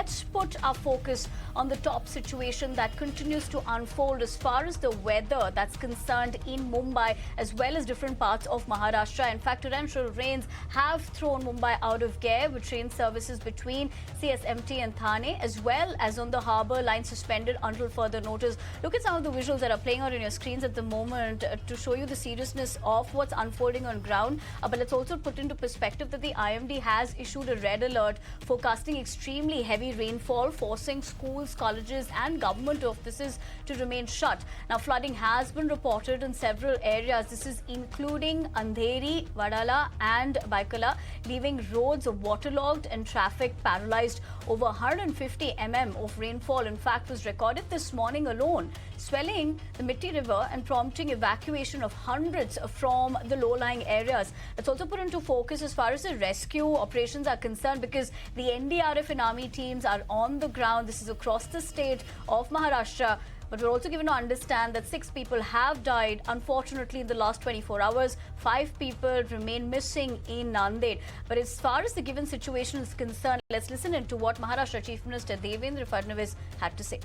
let's put our focus on the top situation that continues to unfold as far as the weather that's concerned in Mumbai as well as different parts of Maharashtra. In fact, torrential rains have thrown Mumbai out of gear with train services between CSMT and Thane as well as on the harbour line suspended until further notice. Look at some of the visuals that are playing out on your screens at the moment to show you the seriousness of what's unfolding on ground. But let's also put into perspective that the IMD has issued a red alert forecasting extremely heavy rainfall, forcing schools, colleges and government offices to remain shut. Now, flooding has been reported in several areas. This is including Andheri, Vadala and Baikala, leaving roads waterlogged and traffic paralyzed. Over 150 mm of rainfall, in fact, was recorded this morning alone, swelling the Mitti River and prompting evacuation of hundreds from the low-lying areas. Let's also put into focus as far as the rescue operations are concerned, because the NDRF and army teams are on the ground. This is across the state of Maharashtra. But we're also given to understand that 6 people have died, unfortunately, in the last 24 hours. 5 people remain missing in Nanded. But as far as the given situation is concerned, let's listen into what Maharashtra Chief Minister Devendra Fadnavis had to say.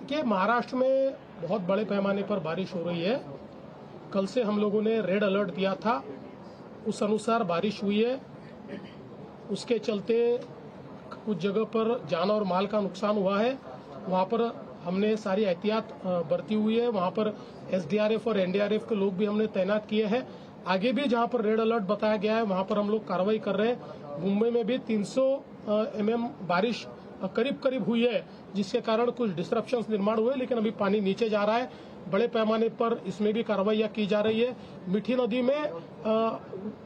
कि महाराष्ट्र में बहुत बड़े पैमाने पर बारिश हो रही है। कल से हम लोगों ने रेड अलर्ट दिया था, उस अनुसार बारिश हुई है। उसके चलते कुछ जगह पर जान और माल का नुकसान हुआ है। वहां पर हमने सारी एहतियात बरती हुई है। वहां पर एसडीआरएफ और एनडीआरएफ के लोग भी हमने तैनात किए हैं। आगे भी जहां पर रेड अलर्ट बताया गया है वहां पर हम लोग कार्रवाई कर रहे हैं। मुंबई में भी 300 mm बारिश करीब हुई है, जिसके कारण कुछ डिस्ट्रप्शंस निर्माण हुए, लेकिन अभी पानी नीचे जा रहा है। बड़े पैमाने पर इसमें भी कार्रवाइयां की जा रही है। मीठी नदी में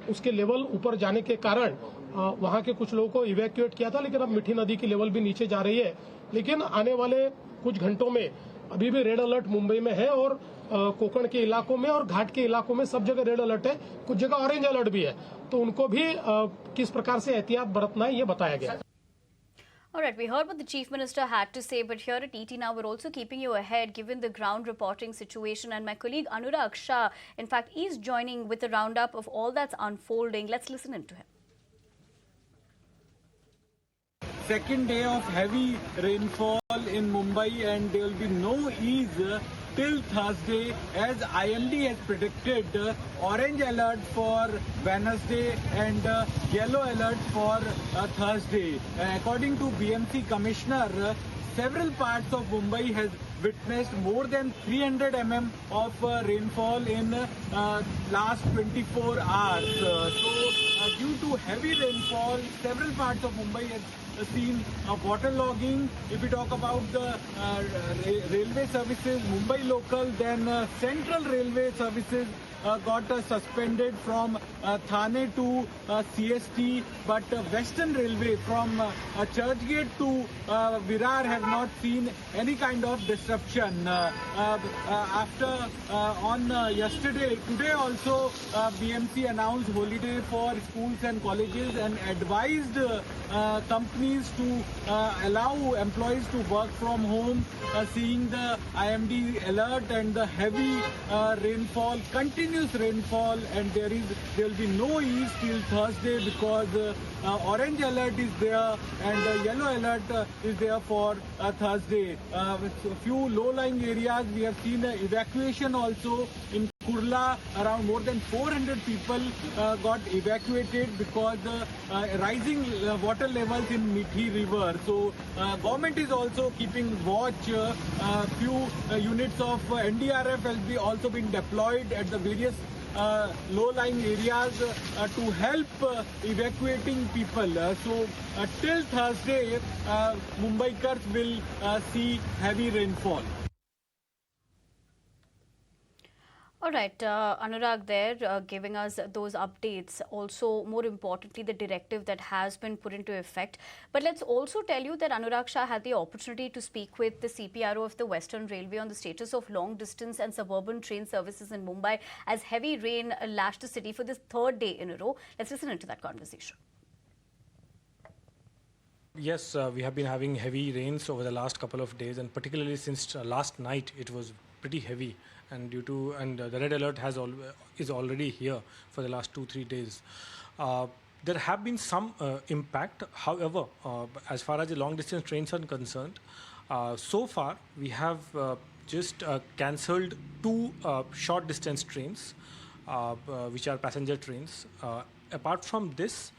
उसके लेवल ऊपर जाने के कारण वहां के कुछ लोगों को इवैक्यूएट किया था, लेकिन अब मीठी नदी की लेवल भी नीचे जा रही है। लेकिन आने वाले कुछ घंटों में अभी भी रेड अलर्ट मुंबई में है और कोकण के इलाकों में और घाट के इलाकों में सब जगह रेड अलर्ट है। कुछ जगह ऑरेंज अलर्ट भी है, तो उनको भी किस प्रकार से एहतियात बरतना है ये बताया गया है। All right, we heard what the Chief Minister had to say, but here at ET Now, we're also keeping you ahead given the ground reporting situation. And my colleague Anurag Shah, in fact, is joining with a roundup of all that's unfolding. Let's listen into him. Second day of heavy rainfall in Mumbai, and there will be no ease till Thursday, as IMD has predicted orange alert for Wednesday and yellow alert for Thursday. According to BMC Commissioner, several parts of Mumbai has witnessed more than 300 mm of rainfall in last 24 hours. Due to heavy rainfall, several parts of Mumbai has seen waterlogging. If we talk about the railway services, Mumbai local, then Central Railway services got suspended from Thane to CST, but Western Railway from Churchgate to Virar have not seen any kind of disruption. Today also BMC announced holiday for schools and colleges and advised companies to allow employees to work from home, seeing the IMD alert and the heavy rainfall, continuous rainfall, and there will be no ease till Thursday, because orange alert is there and yellow alert is there for Thursday. With a few low-lying areas, we have seen evacuation also. In Kurla, around more than 400 people got evacuated because rising water levels in Mithi River. So government is also keeping watch. Few units of NDRF has also been deployed at the various low-lying areas to help evacuating people. Till Thursday, Mumbaikars will see heavy rainfall. All right, Anurag there giving us those updates. Also, more importantly, the directive that has been put into effect. But let's also tell you that Anurag Shah had the opportunity to speak with the CPRO of the Western Railway on the status of long-distance and suburban train services in Mumbai as heavy rain lashed the city for the 3rd day in a row. Let's listen into that conversation. Yes, we have been having heavy rains over the last couple of days, and particularly since last night it was pretty heavy, and the red alert is already here for the last 2-3 days. There have been some impact. However, as far as the long distance trains are concerned, so far we have just cancelled 2 short distance trains, which are passenger trains. Apart from this,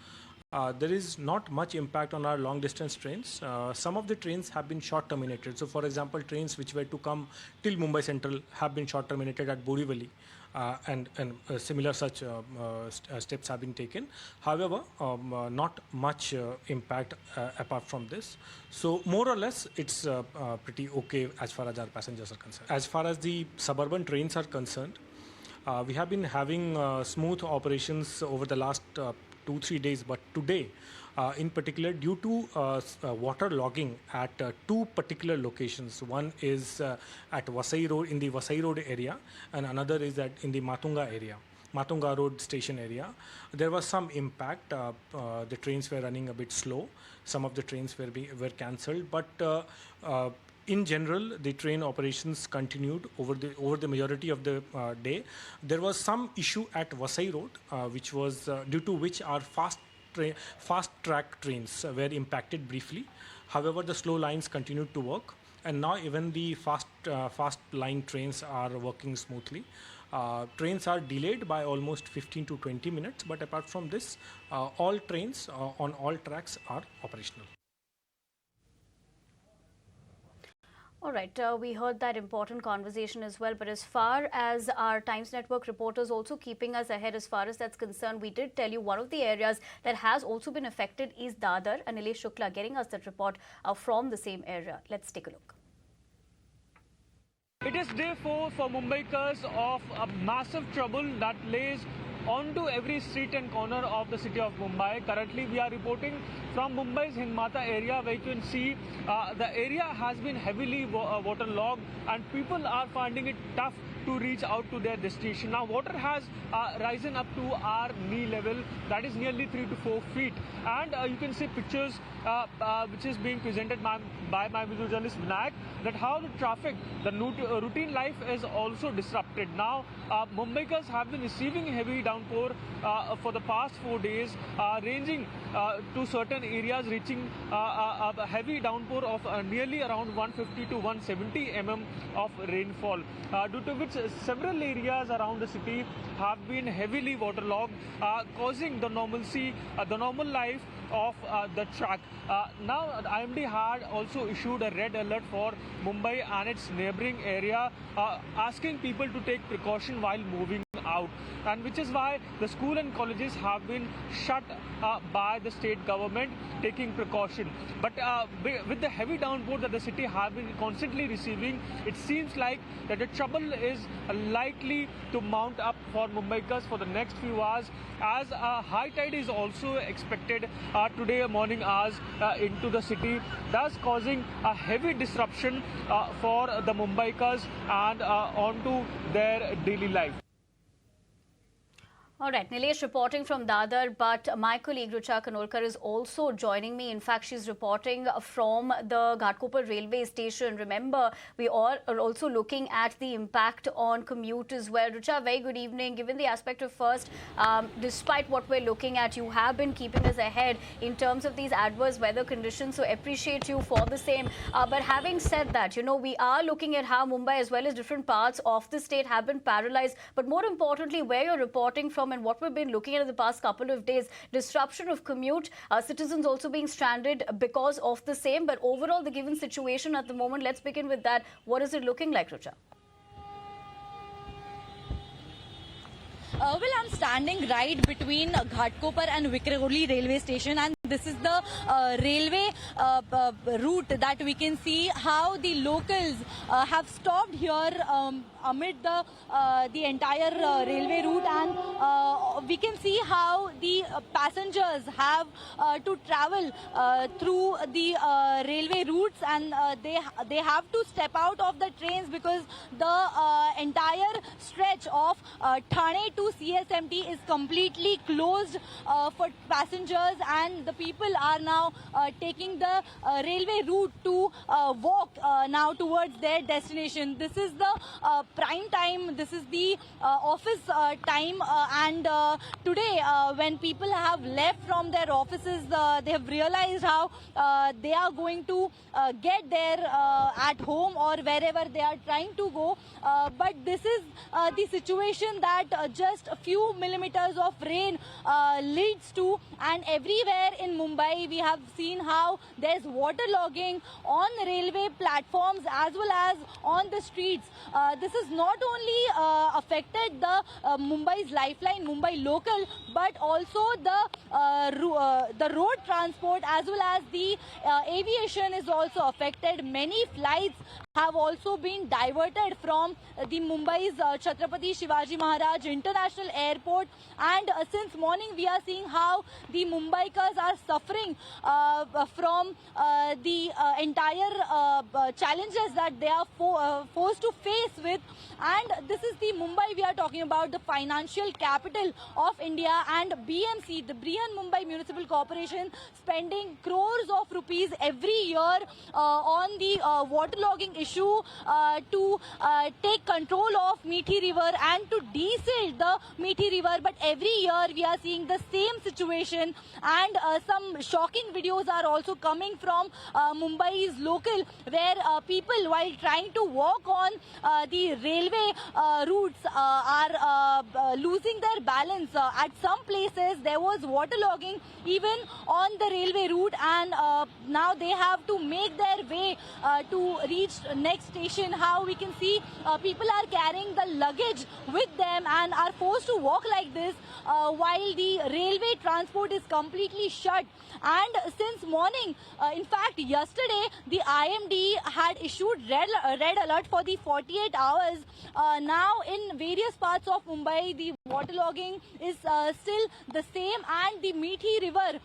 there is not much impact on our long distance trains. Some of the trains have been short terminated. So, for example, trains which were to come till Mumbai Central have been short terminated at Borivali. And similar such steps have been taken. However, not much impact apart from this. So more or less, it's pretty okay as far as our passengers are concerned. As far as the suburban trains are concerned, we have been having smooth operations over the last 2-3 days, but today, in particular, due to water logging at 2 particular locations. One is at Vasai Road, in the Vasai Road area, and another is in the Matunga area, Matunga Road station area. There was some impact. The trains were running a bit slow. Some of the trains were cancelled, but in general, the train operations continued over the majority of the day. There was some issue at Vasai Road, which was due to which our fast track trains were impacted briefly. However, the slow lines continued to work, and now even the fast line trains are working smoothly. Trains are delayed by almost 15 to 20 minutes, but apart from this, all trains on all tracks are operational. All right, we heard that important conversation as well, but as far as our Times Network reporters also keeping us ahead as far as that's concerned, we did tell you one of the areas that has also been affected is Dadar, and Nilesh Shukla getting us that report from the same area. Let's take a look. It is day 4 for Mumbaikars of a massive trouble that lays onto every street and corner of the city of Mumbai. Currently, we are reporting from Mumbai's Hindmata area, where you can see the area has been heavily waterlogged, and people are finding it tough to reach out to their destination. Now, water has risen up to our knee level, that is nearly 3 to 4 feet, and you can see pictures which is being presented by my video journalist Vinayak, that how the traffic, the routine life is also disrupted. Now, Mumbaikars have been receiving heavy downpour for the past 4 days, ranging to certain areas, reaching a heavy downpour of nearly around 150 to 170 mm of rainfall, due to which several areas around the city have been heavily waterlogged, causing the normalcy, the normal life of the track. Now, IMD had also issued a red alert for Mumbai and its neighbouring area, asking people to take precaution while moving out, and which is why the school and colleges have been shut by the state government, taking precaution. But with the heavy downpour that the city have been constantly receiving, it seems like that the trouble is likely to mount up for Mumbaikars for the next few hours, as a high tide is also expected today morning hours into the city, thus causing a heavy disruption for the Mumbaikars and onto their daily life. All right, Nilesh reporting from Dadar, but my colleague Richa Kanolkar is also joining me. In fact, she's reporting from the Ghatkopar railway station. Remember, we all are also looking at the impact on commute as well. Richa, very good evening. Given the aspect of first, despite what we're looking at, you have been keeping us ahead in terms of these adverse weather conditions, so appreciate you for the same. But having said that, you know, we are looking at how Mumbai as well as different parts of the state have been paralyzed, but more importantly, where you're reporting from and what we've been looking at in the past couple of days, disruption of commute, citizens also being stranded because of the same. But overall, the given situation at the moment, let's begin with that. What is it looking like, Richa? Well, I'm standing right between Ghatkopar and Vikhroli railway station, and this is the railway route that we can see how the locals have stopped here amid the entire railway route, and we can see how the passengers have to travel through the railway routes, and they have to step out of the trains because the entire stretch of Thane to CSMT is completely closed for passengers, and the people are now taking the railway route to walk now towards their destination. This is the prime time, this is the office time, and today when people have left from their offices, they have realized how they are going to get there at home or wherever they are trying to go. But this is the situation that just a few millimeters of rain leads to, and everywhere in Mumbai we have seen how there's waterlogging on railway platforms as well as on the streets. This has not only affected the Mumbai's lifeline, Mumbai local, but also the road transport as well as the aviation is also affected. Many flights have also been diverted from the Mumbai's Chhatrapati Shivaji Maharaj International Airport, and since morning we are seeing how the Mumbaikars are suffering from the entire challenges that they are forced to face with. And this is the Mumbai we are talking about, the financial capital of India, and BMC, the Brihan Mumbai Municipal Corporation, spending crores of rupees every year on the waterlogging issue to take control of Meethi River and to desilt the Meethi River. But every year we are seeing the same situation, and some shocking videos are also coming from Mumbai's local, where people, while trying to walk on the railway routes, are losing their balance. At some places there was waterlogging even on the railway route, and now they have to make their way to reach next station. How we can see people are carrying the luggage with them and are forced to walk like this while the railway transport is completely shut. And since morning, in fact yesterday, the IMD had issued red alert for the 48 hours. Now in various parts of Mumbai the waterlogging is still the same, and the Meethi River,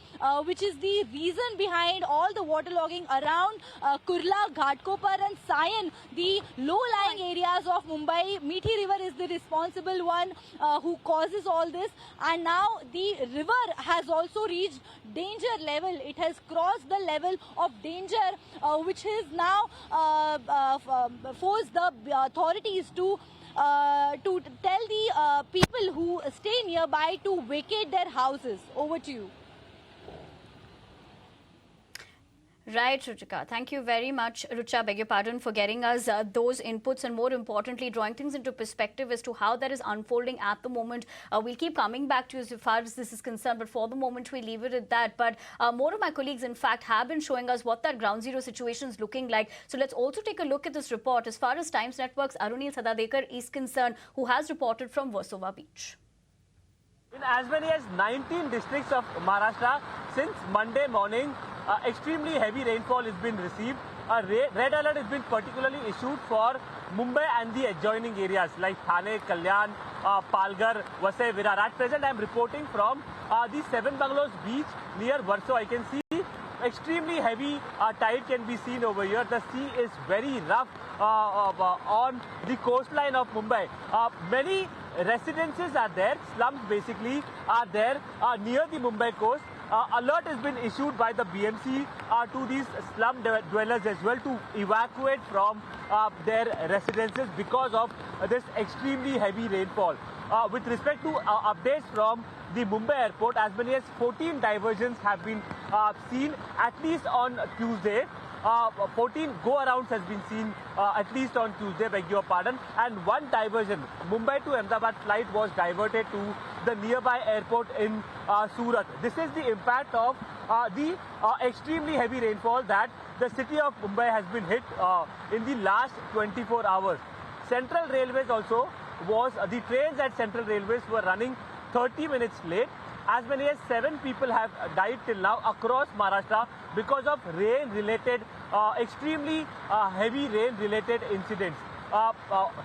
which is the reason behind all the waterlogging around Kurla, Ghatkopar and Sion, the low-lying areas of Mumbai. Meethi River is the responsible one who causes all this, and now the river has also reached danger level. It has crossed the level of danger, which is now forced the authorities to tell the people who stay nearby to vacate their houses. Over to you. Right, Ruchika. Thank you very much, Rucha, beg your pardon, for getting us those inputs, and more importantly, drawing things into perspective as to how that is unfolding at the moment. We'll keep coming back to you as far as this is concerned, but for the moment, we leave it at that. But more of my colleagues, in fact, have been showing us what that ground zero situation is looking like. So let's also take a look at this report as far as Times Network's Arunil Sadadekar is concerned, who has reported from Versova Beach. In as many as 19 districts of Maharashtra, since Monday morning, extremely heavy rainfall has been received. A red alert has been particularly issued for Mumbai and the adjoining areas like Thane, Kalyan, Palghar, Vasai, Virar. At present, I am reporting from the Seven Bungalows beach near Versova. I can see extremely heavy tide can be seen over here. The sea is very rough on the coastline of Mumbai. Many residences are there, slums basically are there near the Mumbai coast. Alert has been issued by the BMC to these slum dwellers as well to evacuate from their residences because of this extremely heavy rainfall. With respect to updates from the Mumbai airport, as many as 14 diversions have been seen at least on Tuesday. 14 go-arounds has been seen at least on Tuesday, beg your pardon, and one diversion, Mumbai to Ahmedabad flight, was diverted to the nearby airport in Surat. This is the impact of the extremely heavy rainfall that the city of Mumbai has been hit in the last 24 hours. Central Railways also the trains at Central Railways were running 30 minutes late. As many as 7 people have died till now across Maharashtra because of rain-related, extremely heavy rain-related incidents.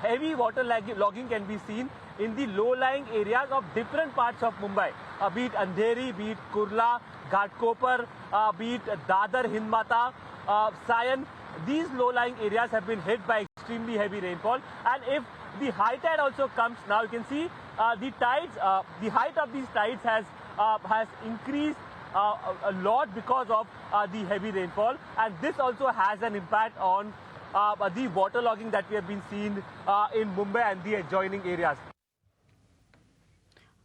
Heavy water logging can be seen in the low-lying areas of different parts of Mumbai, be it Andheri, be it Kurla, Ghatkopar, be it Dadar, Hindmata, Sion. These low-lying areas have been hit by extremely heavy rainfall, and if the high tide also comes now, you can see the tides, the height of these tides has increased a lot because of the heavy rainfall, and this also has an impact on the waterlogging that we have been seeing in Mumbai and the adjoining areas.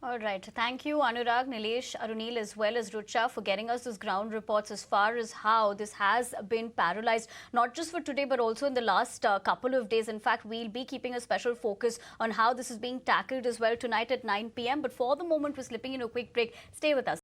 All right. Thank you, Anurag, Nilesh, Arunil, as well as Rucha, for getting us those ground reports as far as how this has been paralyzed, not just for today, but also in the last couple of days. In fact, we'll be keeping a special focus on how this is being tackled as well tonight at 9 p.m. But for the moment, we're slipping in a quick break. Stay with us.